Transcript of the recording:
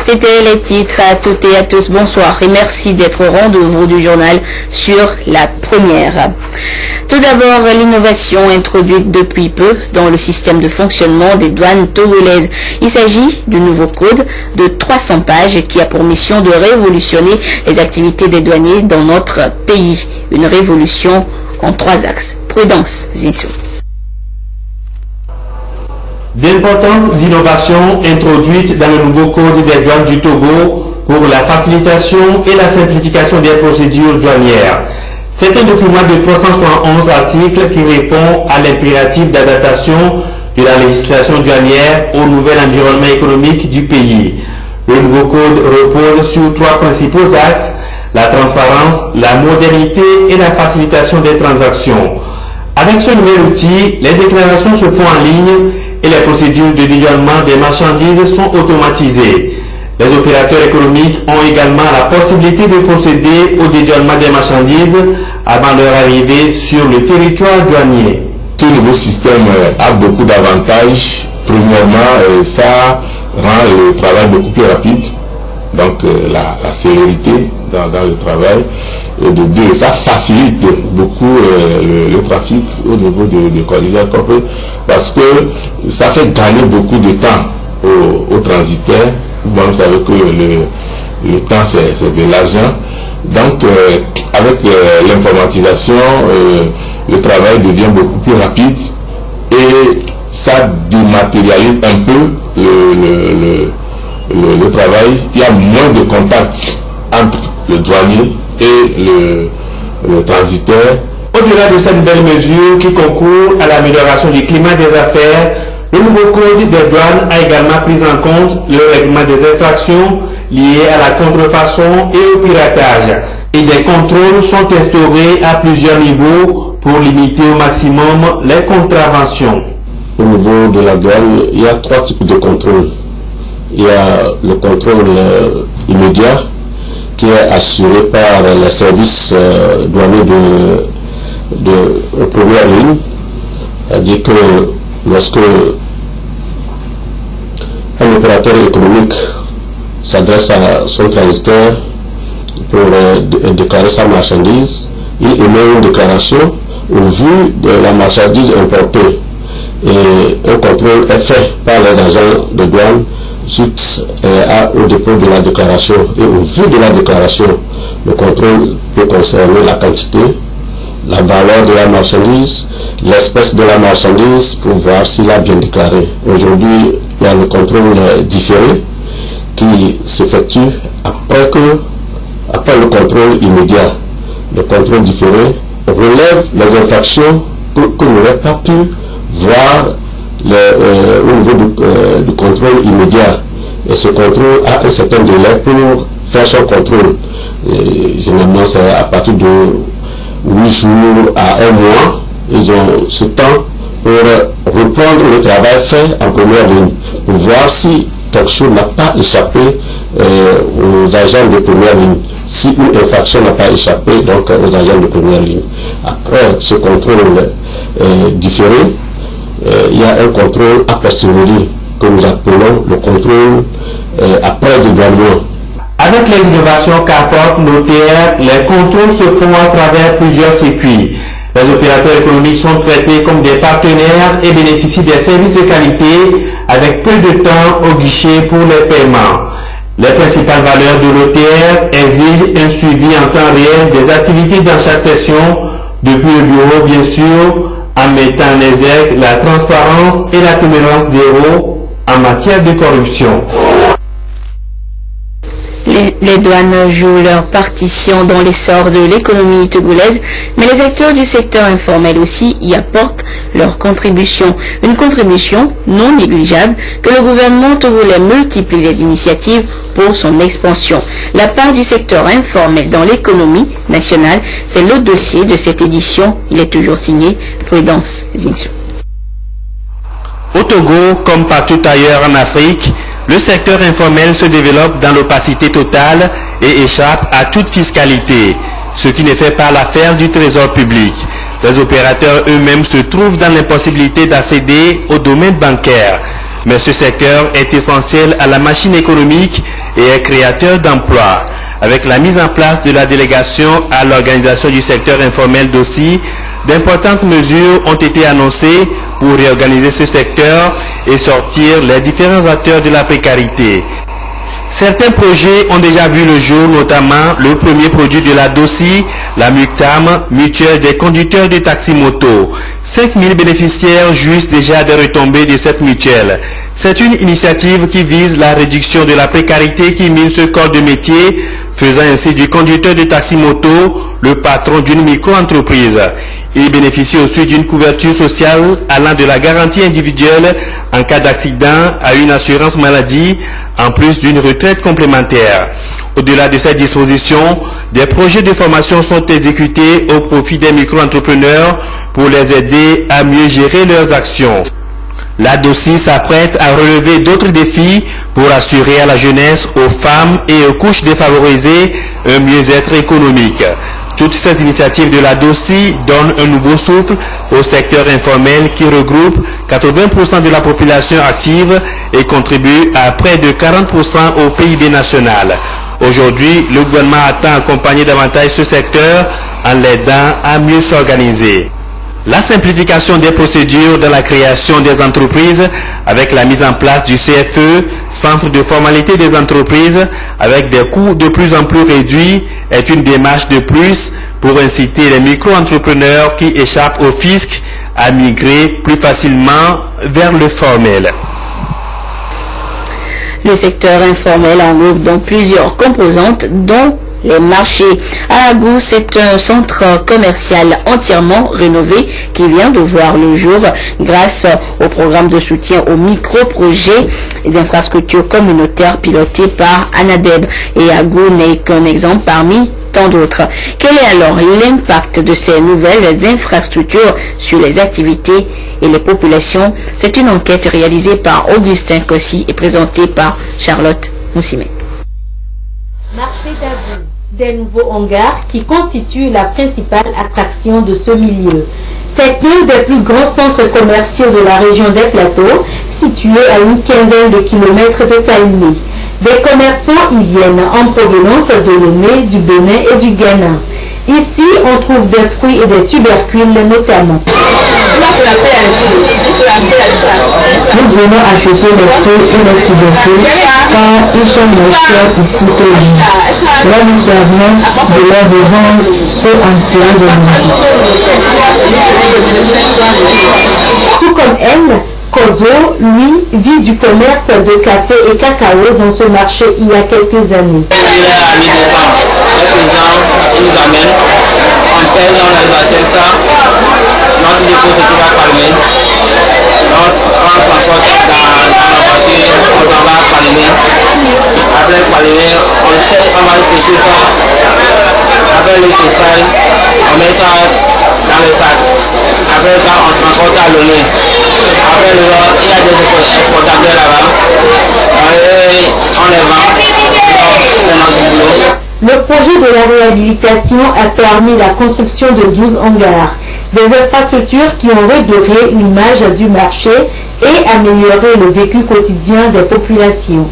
C'était les titres à toutes et à tous. Bonsoir et merci d'être au rendez-vous du journal sur la première. Tout d'abord, l'innovation introduite depuis peu dans le système de fonctionnement des douanes togolaises. Il s'agit du nouveau code de 300 pages qui a pour mission de révolutionner les activités des douaniers dans notre pays. Une révolution en 3 axes. Prudence, Zinsou. D'importantes innovations introduites dans le nouveau code des douanes du Togo pour la facilitation et la simplification des procédures douanières. C'est un document de 371 articles qui répond à l'impératif d'adaptation de la législation douanière au nouvel environnement économique du pays. Le nouveau code repose sur 3 principaux axes: la transparence, la modernité et la facilitation des transactions. Avec ce nouvel outil, les déclarations se font en ligne et les procédures de dédouanement des marchandises sont automatisées. Les opérateurs économiques ont également la possibilité de procéder au dédouanement des marchandises avant leur arrivée sur le territoire douanier. Ce nouveau système a beaucoup d'avantages. Premièrement, ça rend le travail beaucoup plus rapide, donc la célérité dans le travail. Et de deux, ça facilite beaucoup le trafic au niveau de coordinateurs corporate, parce que ça fait gagner beaucoup de temps aux transitaires. Vous savez que le temps c'est de l'argent. Donc avec l'informatisation, le travail devient beaucoup plus rapide et ça dématérialise un peu le travail. Il y a moins de contacts entre le douanier et le transiteur. Au-delà de cette belle mesure qui concourt à l'amélioration du climat des affaires, le nouveau code des douanes a également pris en compte le règlement des infractions liées à la contrefaçon et au piratage. Et des contrôles sont instaurés à plusieurs niveaux pour limiter au maximum les contraventions. Au niveau de la douane, il y a 3 types de contrôles. Il y a le contrôle immédiat qui est assuré par les services douaniers de première ligne. C'est-à-dire que lorsque un opérateur économique s'adresse à son transiteur pour déclarer sa marchandise, il émet une déclaration au vu de la marchandise importée. Et un contrôle est fait par les agents de douane suite au dépôt de la déclaration. Et au vu de la déclaration, le contrôle peut concerner la quantité, la valeur de la marchandise, l'espèce de la marchandise pour voir s'il a bien déclaré. Aujourd'hui, il y a le contrôle différé qui s'effectue après le contrôle immédiat. Le contrôle différé relève les infractions qu'on n'aurait pas pu voir au niveau du contrôle immédiat. Et ce contrôle a un certain délai pour faire son contrôle. Et généralement, c'est à partir de 8 jours à 1 mois. Ils ont ce temps pour reprendre le travail fait en première ligne, pour voir si quelque chose n'a pas échappé aux agents de première ligne. Si une infraction n'a pas échappé donc aux agents de première ligne. Après ce contrôle différé, il y a un contrôle a posteriori que nous appelons le contrôle après dédouanement. Avec les innovations qu'apporte l'OTR, les contrôles se font à travers plusieurs circuits. Les opérateurs économiques sont traités comme des partenaires et bénéficient des services de qualité avec peu de temps au guichet pour les paiements. Les principales valeurs de l'OTR exigent un suivi en temps réel des activités dans chaque session, depuis le bureau bien sûr, en mettant en exergue la transparence et la tolérance zéro en matière de corruption. Les douanes jouent leur partition dans l'essor de l'économie togolaise, mais les acteurs du secteur informel aussi y apportent leur contribution. Une contribution non négligeable que le gouvernement togolais multiplie les initiatives pour son expansion. La part du secteur informel dans l'économie nationale, c'est le dossier de cette édition. Il est toujours signé Prudence Zinsou. Au Togo, comme partout ailleurs en Afrique, le secteur informel se développe dans l'opacité totale et échappe à toute fiscalité, ce qui ne fait pas l'affaire du trésor public. Les opérateurs eux-mêmes se trouvent dans l'impossibilité d'accéder au domaine bancaire. Mais ce secteur est essentiel à la machine économique et est créateur d'emplois. Avec la mise en place de la délégation à l'organisation du secteur informel d'Aussi, d'importantes mesures ont été annoncées pour réorganiser ce secteur et sortir les différents acteurs de la précarité. Certains projets ont déjà vu le jour, notamment le premier produit de la DOSI, la MUCTAM, mutuelle des conducteurs de taxi-moto. 5000 bénéficiaires jouissent déjà des retombées de cette mutuelle. C'est une initiative qui vise la réduction de la précarité qui mine ce corps de métier, faisant ainsi du conducteur de taxi-moto le patron d'une micro-entreprise. Il bénéficie aussi d'une couverture sociale allant de la garantie individuelle en cas d'accident à une assurance maladie, en plus d'une retraite complémentaire. Au-delà de cette disposition, des projets de formation sont exécutés au profit des micro-entrepreneurs pour les aider à mieux gérer leurs actions. La DOSI s'apprête à relever d'autres défis pour assurer à la jeunesse, aux femmes et aux couches défavorisées un mieux-être économique. Toutes ces initiatives de la DOSI donnent un nouveau souffle au secteur informel qui regroupe 80% de la population active et contribue à près de 40% au PIB national. Aujourd'hui, le gouvernement attend accompagner davantage ce secteur en l'aidant à mieux s'organiser. La simplification des procédures dans la création des entreprises avec la mise en place du CFE, Centre de formalité des entreprises, avec des coûts de plus en plus réduits, est une démarche de plus pour inciter les micro-entrepreneurs qui échappent au fisc à migrer plus facilement vers le formel. Le secteur informel englobe donc plusieurs composantes, dont les marchés. À Agou, c'est un centre commercial entièrement rénové qui vient de voir le jour grâce au programme de soutien aux micro-projets et d'infrastructures communautaires piloté par ANADEB. Et Agou n'est qu'un exemple parmi tant d'autres. Quel est alors l'impact de ces nouvelles infrastructures sur les activités et les populations? C'est une enquête réalisée par Augustin Kossi et présentée par Charlotte Moussimé. Marché d'Agou, des nouveaux hangars qui constituent la principale attraction de ce milieu. C'est l'un des plus grands centres commerciaux de la région des Plateaux, situé à une quinzaine de kilomètres de Taïmé. Des commerçants y viennent en provenance de Lomé, du Bénin et du Ghana. Ici, on trouve des fruits et des tubercules notamment. Nous venons acheter les fruits et les tubercules car ils sont moins chers ici que nous. Là, nous permet de les revendre et en tirer de nous. Tout comme elle, Kodo, lui, vit du commerce de café et cacao dans ce marché il y a quelques années. Notre dépôt se trouve à Palmé. On transporte dans la voiture, on s'en va à Palmé. Après Palmé, on va sécher ça. Après le séchage, on met ça dans le sac. Après ça, on transporte à Lomé. Après il y a des exportateurs là-bas. On les vend. C'est notre boulot. Le projet de la réhabilitation a permis la construction de 12 hangars. Des infrastructures qui ont redoré l'image du marché et amélioré le vécu quotidien des populations.